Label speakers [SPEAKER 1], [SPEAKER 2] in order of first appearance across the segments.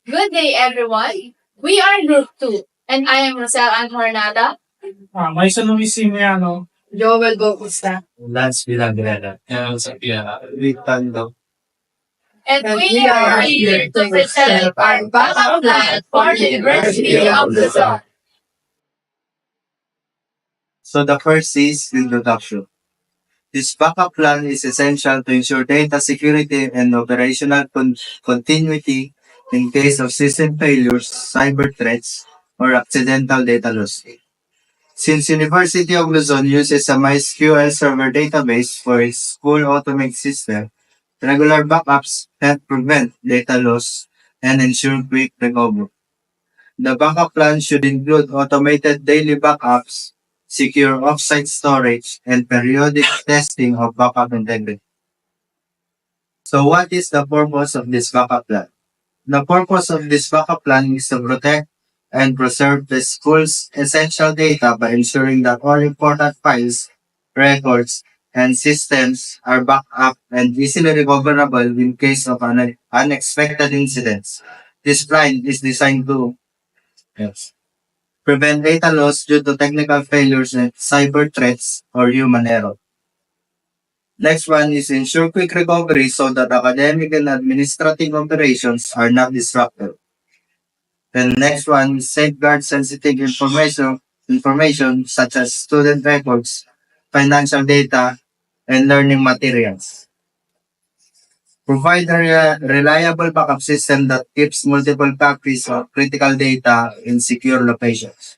[SPEAKER 1] Good day, everyone. We are Group 2, and I am Rosel Anhornada.
[SPEAKER 2] Maison Lumisiano.
[SPEAKER 1] Joel Bautista.
[SPEAKER 3] Lance Villagrana. Victando.
[SPEAKER 1] And we are here to present our backup plan for the University of Luzon.
[SPEAKER 3] So the first is introduction. This backup plan is essential to ensure data security and operational continuity in case of system failures, cyber threats, or accidental data loss. Since University of Luzon uses a MySQL server database for its school automated system, regular backups help prevent data loss and ensure quick recovery. The backup plan should include automated daily backups, secure offsite storage, and periodic testing of backup integrity. So what is the purpose of this backup plan? The purpose of this backup plan is to protect and preserve the school's essential data by ensuring that all important files, records, and systems are backed up and easily recoverable in case of unexpected incidents. This plan is designed to yes, prevent data loss due to technical failures and cyber threats or human error. Next one is ensure quick recovery so that academic and administrative operations are not disrupted. Then next one is safeguard sensitive information such as student records, financial data, and learning materials. Provide a reliable backup system that keeps multiple copies of critical data in secure locations.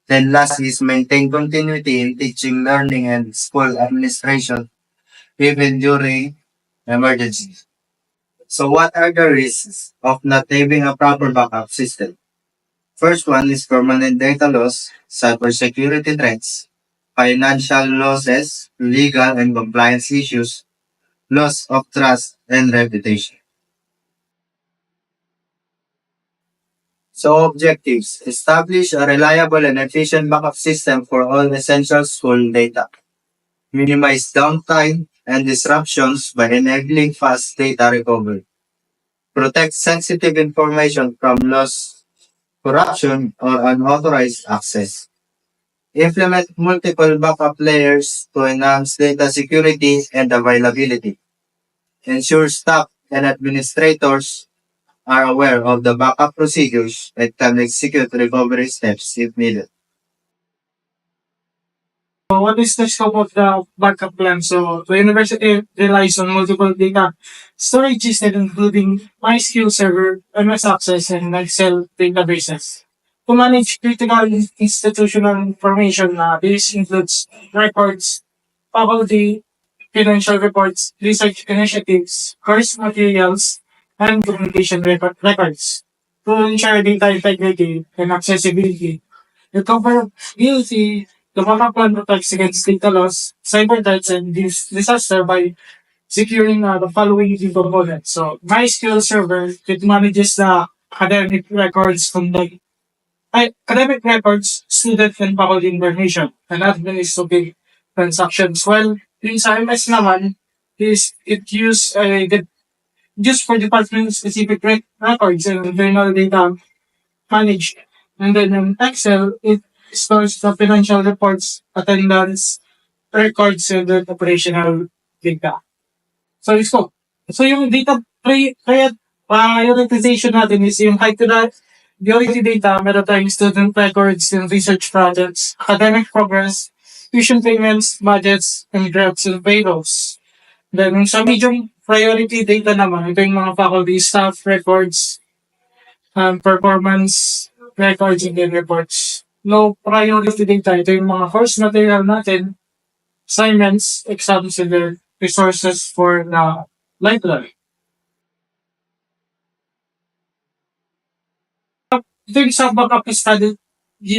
[SPEAKER 3] Then last is maintain continuity in teaching, learning, and school administration even during emergencies. So what are the risks of not having a proper backup system? First one is permanent data loss, cybersecurity threats, financial losses, legal and compliance issues, loss of trust and reputation. So objectives, establish a reliable and efficient backup system for all essential school data. Minimize downtime and disruptions by enabling fast data recovery. Protect sensitive information from loss, corruption, or unauthorized access. Implement multiple backup layers to enhance data security and availability. Ensure staff and administrators are aware of the backup procedures and can execute recovery steps if needed.
[SPEAKER 2] So what is the scope of the backup plan? So the university relies on multiple data storage systems including MySQL Server, MS Access, and Excel databases. To manage critical institutional information, this includes records, faculty, financial reports, research initiatives, course materials, and documentation records. To ensure data integrity and accessibility, recoverability, the backup plan protects against data loss, cyber threats, and disaster by securing the following key components. So, MySQL Server, it manages the academic records academic records, student and faculty information, and administrative transactions. While yung sa MS naman, is it used for department specific records and internal data managed. And then in Excel, it stores the financial reports, attendance, records, and then operational data. So, so yung prioritization natin is yung high priority data, meron tayong student records and research projects, academic progress, tuition payments, budgets, and grants and payrolls. Then, yung sa medium priority data naman, ito yung mga faculty staff records, performance records, and then reports. Low priority data, ito yung mga course material natin, assignments, exams, and then resources for the library. Ito yung sa backup study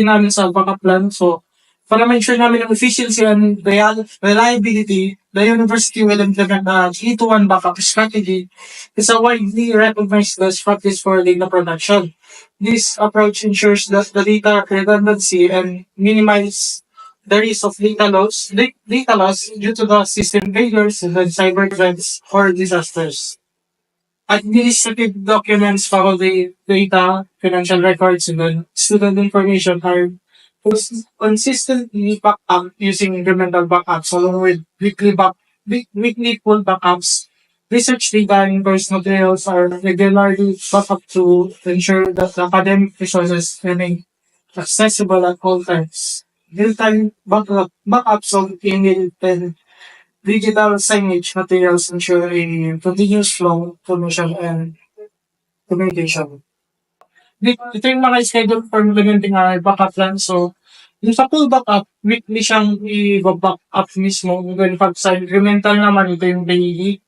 [SPEAKER 2] namin sa backup plan. So, para ma-ensure namin ang efficiency and reliability, the university will implement a 3-to-1 backup strategy. It's a widely recognized best practice for data production. This approach ensures that the data redundancy and minimize the risk of data loss due to the system failures and then cyber threats or disasters. administrative documents, faculty data, financial records, and then student information are consistently backed up using incremental backups along with weekly full backups. Research data and course materials are regularly backed up to ensure that the academic resources remain accessible at all times. Real-time backups of email and digital signage materials ensure a continuous flow of information and communication. Ito yung mga schedule for implementing our backup plan. So, yung sa full backup, weekly siyang i-back up mismo. Then pag sa incremental naman, ito yung daily.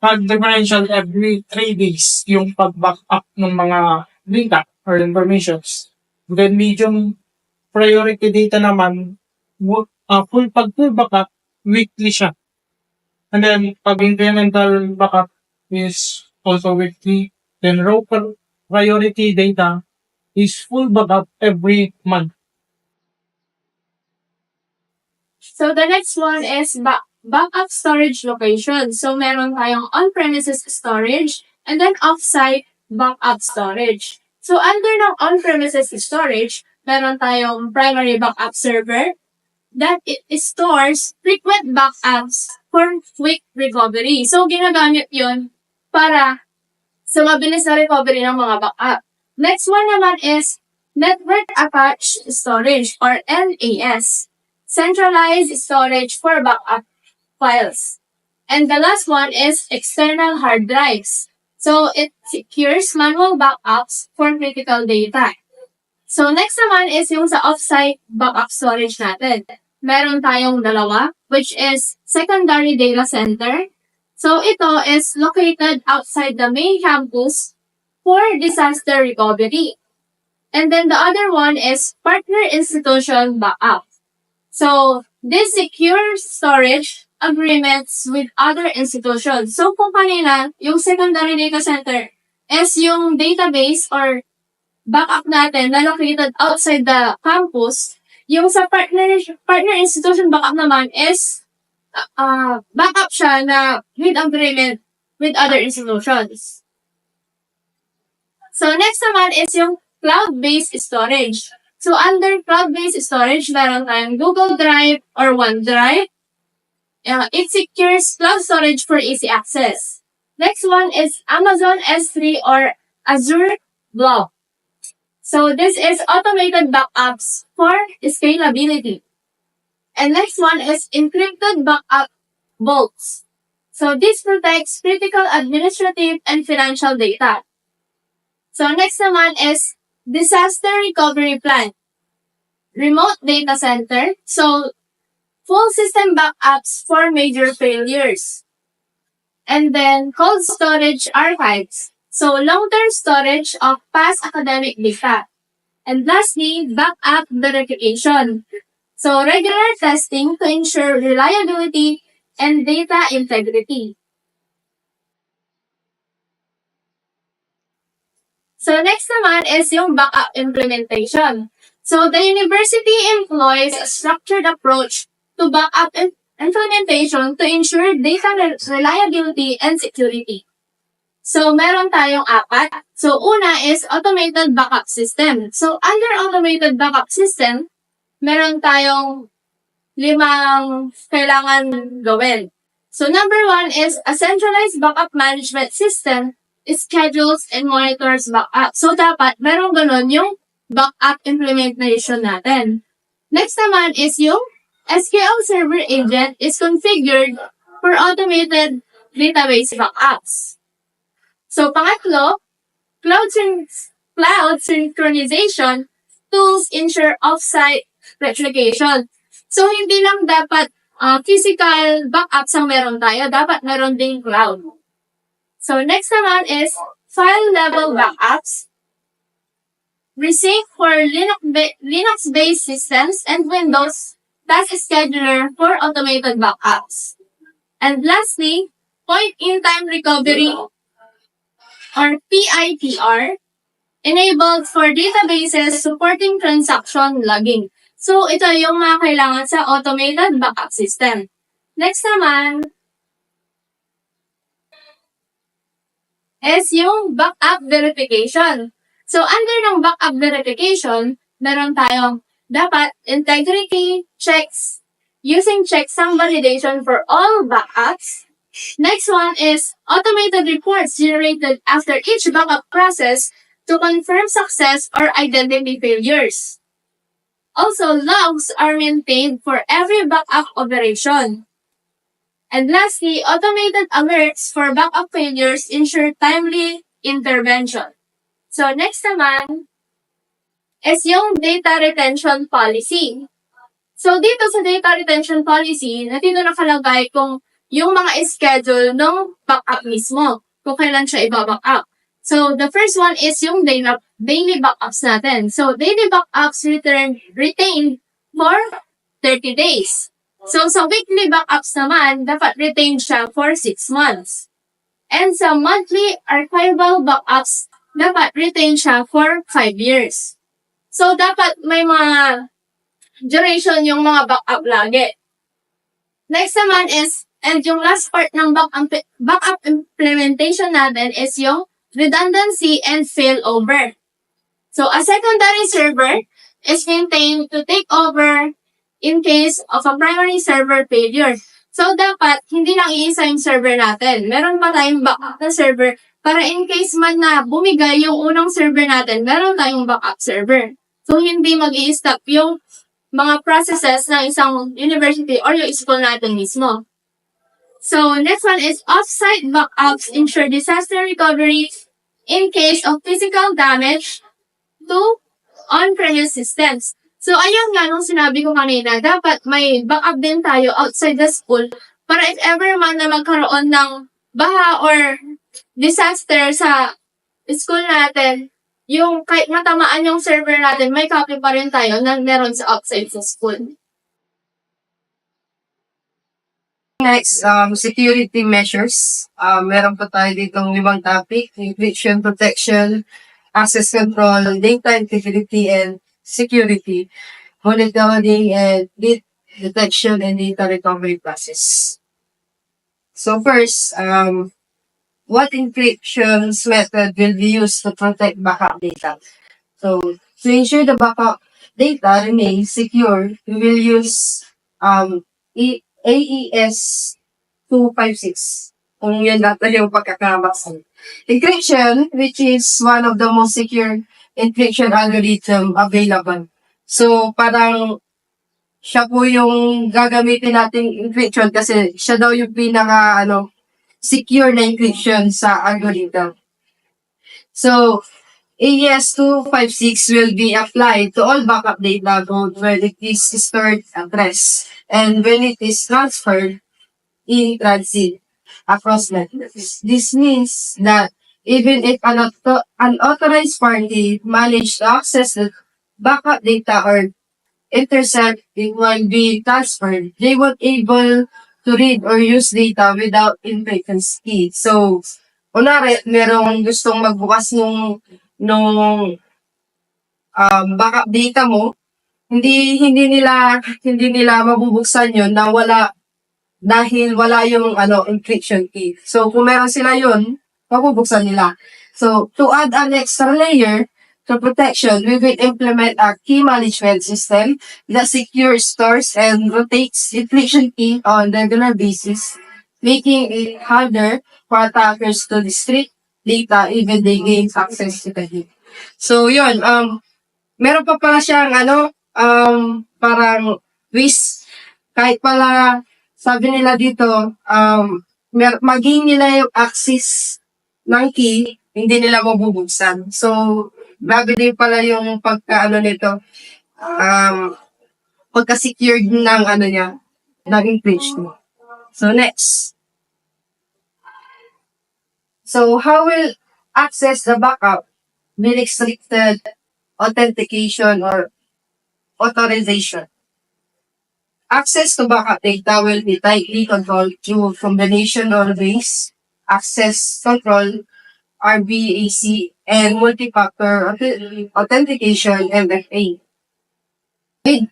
[SPEAKER 2] Pag differential, every 3 days yung pag-back up ng mga data or informations. Then medium priority data naman, full backup, weekly siya. And then, pag incremental backup is also weekly. Then priority data is full backup every month.
[SPEAKER 1] So the next one is backup storage location. So meron tayong on-premises storage and then off-site backup storage. So under ng on-premises storage, meron tayong primary backup server that it stores frequent backups for quick recovery. So ginagamit yun para sa mabilis na recovery ng mga backup. Next one naman is network attached storage or NAS. Centralized storage for backup files. And the last one is external hard drives. So it secures manual backups for critical data. So next naman is yung sa offsite backup storage natin. Meron tayong dalawa, which is secondary data center. So ito is located outside the main campus for disaster recovery. And then the other one is partner institution backup. So, this secure storage agreements with other institutions. So, kung kanina, yung secondary data center is yung database or backup natin na located outside the campus, yung sa partner institution backup naman is backup siya na with agreement with other institutions. So, next naman is yung cloud-based storage. So, under cloud-based storage, meron tayong Google Drive or OneDrive. It secures cloud storage for easy access. Next one is Amazon S3 or Azure Blob. So, this is automated backups for scalability. And next one is encrypted backup vaults. So, this protects critical administrative and financial data. So, next naman is disaster recovery plan. Remote data center. So, full system backups for major failures. And then, cold storage archives. So, long-term storage of past academic data. And lastly, backup verification. So, regular testing to ensure reliability and data integrity. So, next naman is yung backup implementation. So, the university employs a structured approach to backup implementation to ensure data reliability and security. So, meron tayong 4. So, una is automated backup system. So, under automated backup system, meron tayong 5 kailangan gawin. So, number 1 is a centralized backup management system schedules and monitors backup. So, dapat meron ganun yung backup implementation natin. Next naman is yung SQL Server Agent is configured for automated database backups. So, pangatlo, cloud synchronization tools ensure offsite replication. So, hindi lang dapat physical backups ang meron tayo, dapat meron ding cloud. So, next naman is file-level backups. Resync for Linux-based systems and Windows Task Scheduler for automated backups. And lastly, point-in-time recovery or PITR enabled for databases supporting transaction logging. So, ito yung mga kailangan sa automated backup system. Next naman, is yung backup verification. So, under ng backup verification, meron tayong dapat integrity checks using checksum validation for all backups. Next one is automated reports generated after each backup process to confirm success or identity failures. Also, logs are maintained for every backup operation. And lastly, automated alerts for backup failures ensure timely intervention. So next naman is yung data retention policy. So dito sa data retention policy, dito nakalagay kung yung mga schedule ng backup mismo, kung kailan siya i-backup. So the first one is yung daily backups natin. So daily backups retained for 30 days. So sa weekly backups naman, dapat retained siya for 6 months. And sa monthly archival backups, dapat retained siya for 5 years. So dapat may mga duration yung mga backup lagi. Next naman is, and yung last part ng backup implementation natin is yung redundancy and failover. So, a secondary server is maintained to take over in case of a primary server failure. So, dapat hindi lang iisa yung server natin. Meron pa tayong backup na server para in case man na bumigay yung unang server natin, meron tayong backup server. So, hindi mag-i-stop yung mga processes ng isang university or yung school natin mismo. So, next one is off-site backups ensure disaster recovery in case of physical damage to on-premise systems. So, ayun nga nung sinabi ko kanina, dapat may backup din tayo outside the school para if ever man na magkaroon ng baha or disaster sa school natin, yung kahit matamaan yung server natin, may copy pa rin tayo na meron sa outside sa school.
[SPEAKER 4] Next, security measures. Meron pa tayo ditong 5 topic: encryption, protection, access control, data integrity and security, monitoring and detection and data recovery process. So first, what encryption method will be used to protect backup data? So to ensure the backup data remains secure, we will use AES 256. Kung yan natin yung pagkakabaksan. Encryption, which is one of the most secure encryption algorithm available. So, parang siya po yung gagamitin nating encryption kasi siya daw yung pinaka, secure na encryption sa algorithm. So, AES 256 will be applied to all backup data both when it is stored at rest and when it is transferred in transit across networks. This means that even if an unauthorized party managed to access the backup data or intercept it while being transferred, they won't able to read or use data without encryption key. So, kunwari, merong gustong magbukas nung backup data mo, hindi nila mabubuksan yon na dahil wala yung encryption key. So kung meron sila yon, mabubuksan nila. So to add an extra layer to protection, we will implement a key management system that secures, stores, and rotates encryption key on regular basis, making it harder for attackers to restrict data even they gain access to the data. So yun, meron pa pala siyang parang twist. Kahit pala sabi nila dito, maging nila yung access ng key, hindi nila mabubuksan. So, bago din pala yung nito, pagka-secured ng ng encryption. So, next. So, how will access the backup be restricted authentication or authorization? Access to backup data will be tightly controlled through combination of base, access control, RBAC, and multi-factor authentication, MFA. With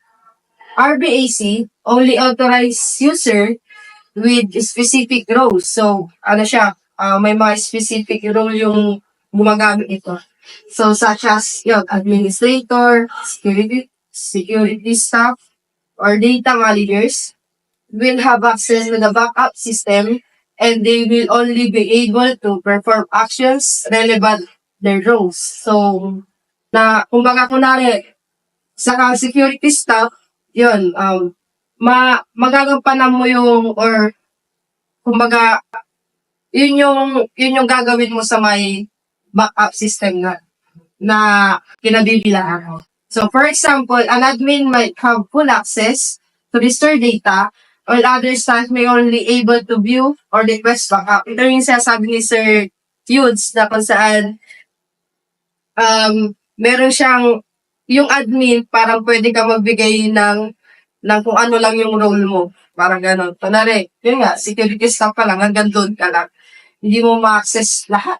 [SPEAKER 4] RBAC, only authorized user with specific roles. So, may mga specific role yung gumagamit ito. So, such as, yun, administrator, security staff, or data managers will have access to the backup system and they will only be able to perform actions relevant their roles. So, kumbaga kunwari, sa security staff, yun, magagampanan mo yung, or, kumbaga, yun yung gagawin mo sa may backup system na kinabibilangan mo. So, for example, an admin might have full access to restore data, while other staff may only able to view or request backup. Ito yung sinasabi ni Sir Yudes na kung saan meron siyang, yung admin, parang pwede ka magbigay ng kung ano lang yung role mo. Parang gano'n. Kunwari, yun nga, security staff ka lang, hanggang doon ka lang. Hindi mo ma-access lahat.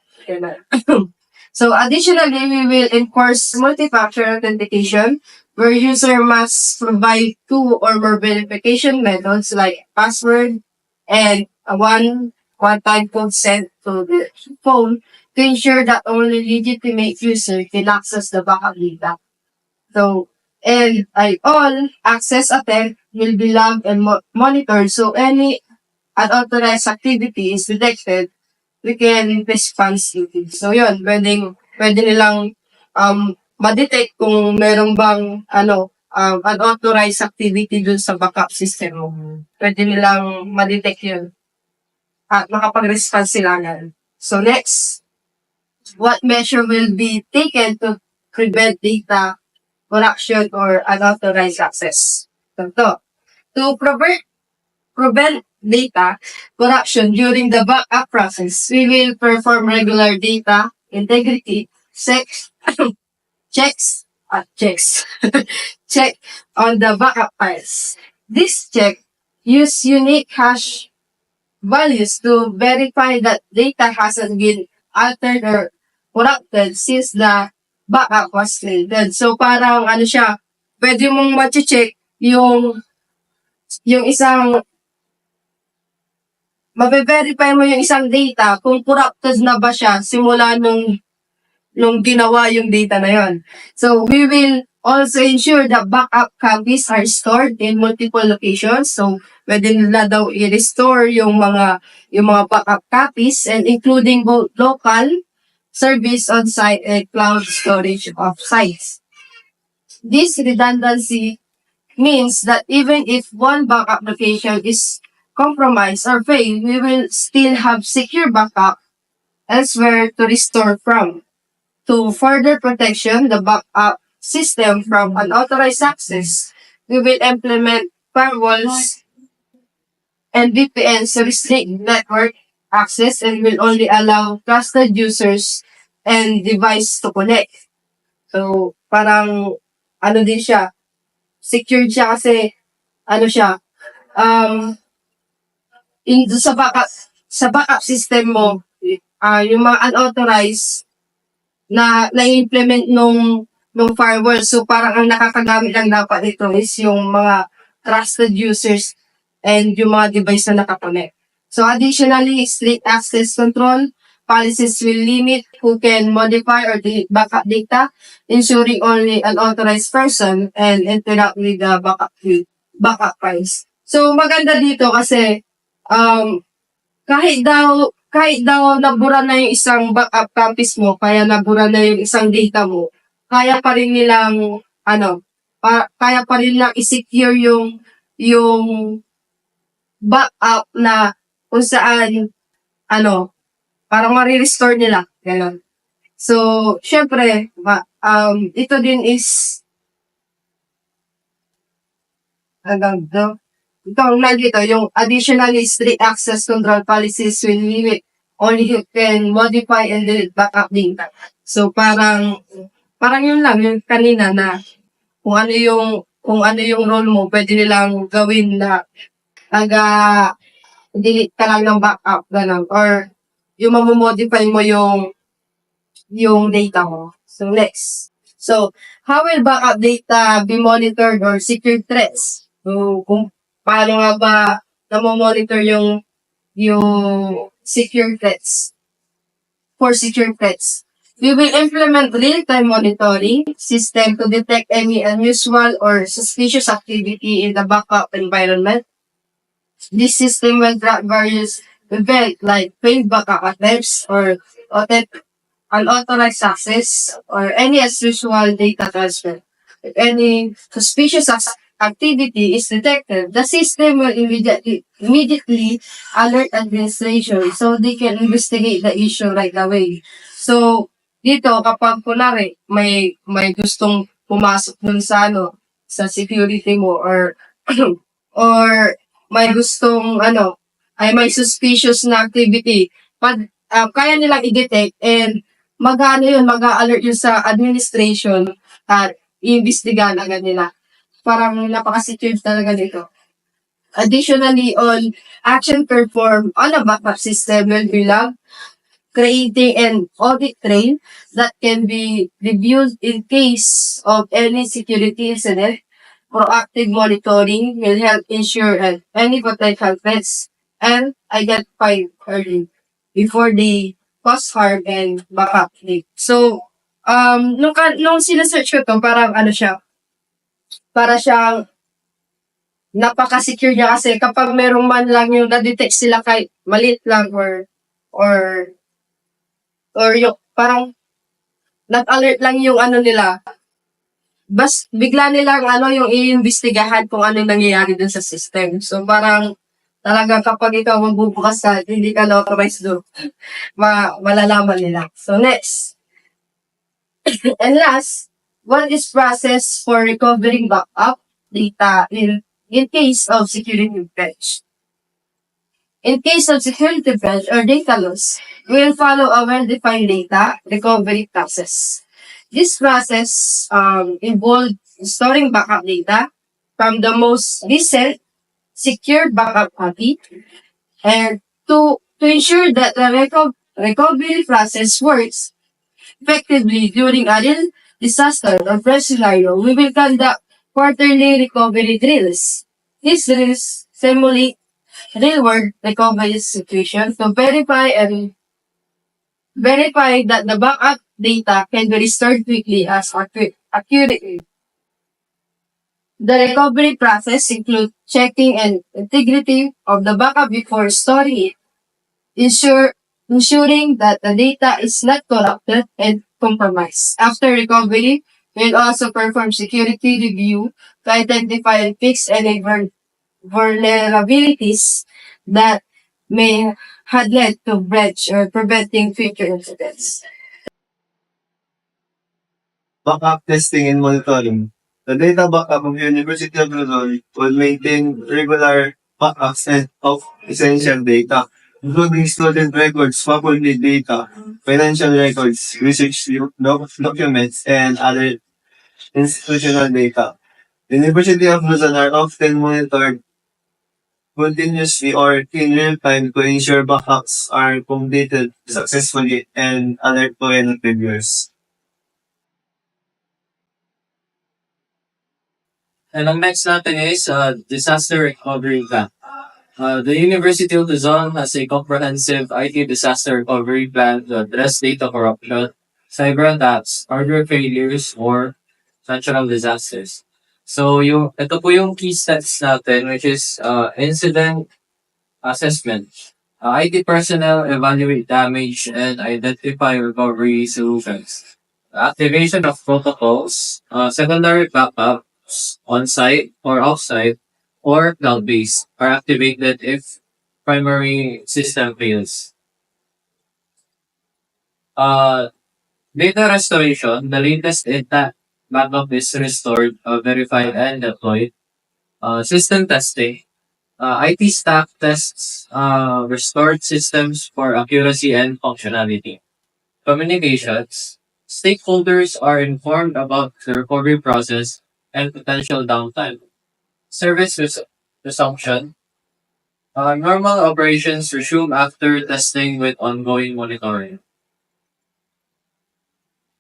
[SPEAKER 4] So, additionally, we will enforce multi-factor authentication where user must provide 2 or more verification methods like password and a one-time code sent to the phone to ensure that only legitimate user can access the backup data. So, and all access attempt will be logged and monitored. So, any unauthorized activity is detected, we can response it. So, yun, pwede nilang ma-detect kung meron bang unauthorized activity dun sa backup system mo. Pwede nilang ma-detect yun at makapag-response sila agad. So, next, what measure will be taken to prevent data corruption or unauthorized access? So, to prevent data corruption during the backup process, we will perform regular data integrity checks check on the backup files. This check use unique hash values to verify that data hasn't been altered or corrupted since the backup was created. So parang siya, pwede mong ma-check yung isang mabe-verify mo yung isang data kung corrupted na ba siya simula nung ginawa yung data na yon. So, we will also ensure that backup copies are stored in multiple locations. So, pwede nila daw i-restore yung mga backup copies and including both local service on-site and cloud storage of sites. This redundancy means that even if one backup location is compromised or fail, we will still have secure backup elsewhere to restore from. To further protection the backup system from unauthorized access, we will implement firewalls and VPNs to restrict network access and will only allow trusted users and device to connect. So, parang, din siya, secured siya kasi, siya, sa backup system mo, yung mga unauthorized na-implement nung firewall. So, parang ang nakakagamit lang dapat ito is yung mga trusted users and yung mga device na nakakonect. So, additionally, strict access control policies will limit who can modify or delete backup data, ensuring only an authorized person and interact with the backup files. So, maganda dito kasi kahit daw nabura na yung isang backup copies mo, kaya nabura na yung isang data mo, kaya pa rin nilang kaya pa rin nilang i-secure yung backup na kung saan parang ma-restore nila. Ganun. So, syempre, ito din is yung additionally strict access control policies will limit only who can modify and delete backup data. So, parang yun lang, yung kanina na kung ano yung role mo, pwede nilang gawin na delete ka lang ng backup, gano'n. Or, yung mamomodify mo yung data mo. So, next. So, how will backup data be monitored or secured threats? So, kung paano nga ba namomonitor yung secure threats. For secure threats, we will implement real-time monitoring system to detect any unusual or suspicious activity in the backup environment. This system will track various events like failed backup attempts or unauthorized access or any unusual data transfer. If any suspicious activity is detected, the system will immediately alert administration so they can investigate the issue right away. So, dito, kapag kunwari, may gustong pumasok dun sa sa security mo or may gustong may suspicious na activity, kaya nilang i-detect and mag-a-alert yun sa administration at iimbestigahan agad nila. Parang napaka-secure talaga dito. Additionally, on action performed on a backup system will be logged, creating an audit trail that can be reviewed in case of any security incident. Proactive monitoring will help ensure any potential threats and identify early before they cause harm and backup leak. So, nung sinesearch ko to, parang para siyang napaka-secure niya kasi kapag merong man lang yung na-detect sila kahit maliit lang or yung parang nag-alert lang yung nila, bigla nilang yung iimbestigahan kung anong nangyayari dun sa system. So parang talaga kapag ikaw magbubukas ka, hindi ka authorized do, malalaman nila. So next. And last, what is process for recovering backup data in case of security breach? In case of security breach or data loss, we will follow a well-defined data recovery process. This process involves storing backup data from the most recent secured backup copy and to ensure that the recovery process works effectively during a real disaster or fresh scenario, we will conduct quarterly recovery drills. These drills simulate real-world recovery situation to verify that the backup data can be restored quickly as accurately. The recovery process includes checking and integrity of the backup before storing it, ensuring that the data is not corrupted and compromised. After recovery, we'll also perform security review to identify and fix any vulnerabilities that may had led to breach or preventing future incidents.
[SPEAKER 3] Backup testing and monitoring. The data backup of University of Luzon will maintain regular backups of essential data, including student records, faculty data, financial records, research documents, and other institutional data. The University of Luzon are often monitored continuously or in real time to ensure backups are completed successfully and alert to any failures.
[SPEAKER 5] And ang next natin is disaster recovery plan. The University of Luzon has a comprehensive IT disaster recovery plan to address data corruption, cyber attacks, hardware failures, or natural disasters. So, ito po yung key steps natin, which is incident assessment. IT personnel evaluate damage and identify recovery solutions. Activation of protocols, secondary backups on-site or off-site, or cloud-based are activated if primary system fails. Data restoration, the latest data backup is restored, verified, and deployed. System testing, IT staff tests restored systems for accuracy and functionality. Communications, stakeholders are informed about the recovery process and potential downtime. Service resumption, normal operations resume after testing with ongoing monitoring.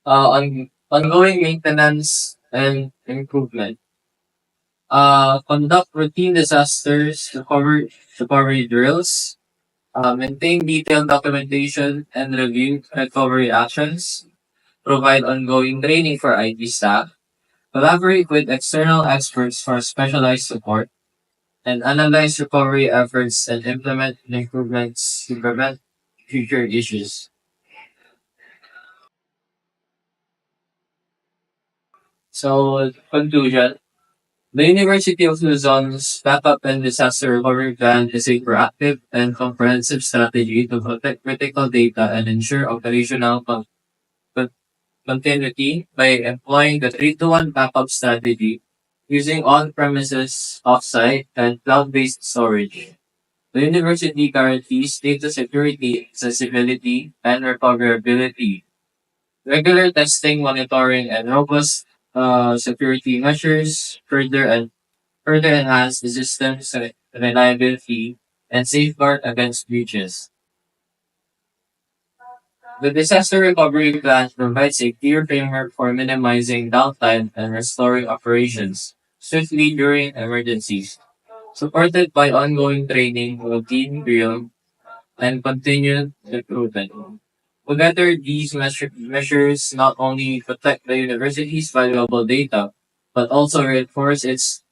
[SPEAKER 5] Ongoing maintenance and improvement. Conduct routine disasters recovery drills, maintain detailed documentation and review recovery actions, provide ongoing training for IT staff, collaborate with external experts for specialized support, and analyze recovery efforts and implement improvements to prevent future issues. So, conclusion. The University of Luzon's Backup and Disaster Recovery Plan is a proactive and comprehensive strategy to protect critical data and ensure operational con- continuity by employing the 3-to-1 backup strategy using on-premises, off-site, and cloud-based storage. The university guarantees data security, accessibility, and recoverability. Regular testing, monitoring, and robust security measures further enhance the system's reliability and safeguard against breaches. The disaster recovery plan provides a clear framework for minimizing downtime and restoring operations swiftly during emergencies, supported by ongoing training, routine drill, and continued improvement. Together, these measures not only protect the university's valuable data, but also reinforce its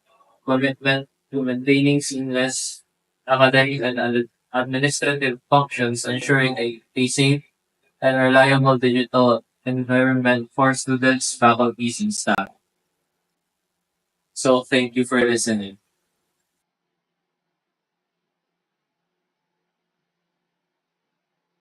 [SPEAKER 5] commitment to maintaining seamless academic and administrative functions, ensuring a safe and reliable digital environment for students, faculties, and staff. So thank you for listening.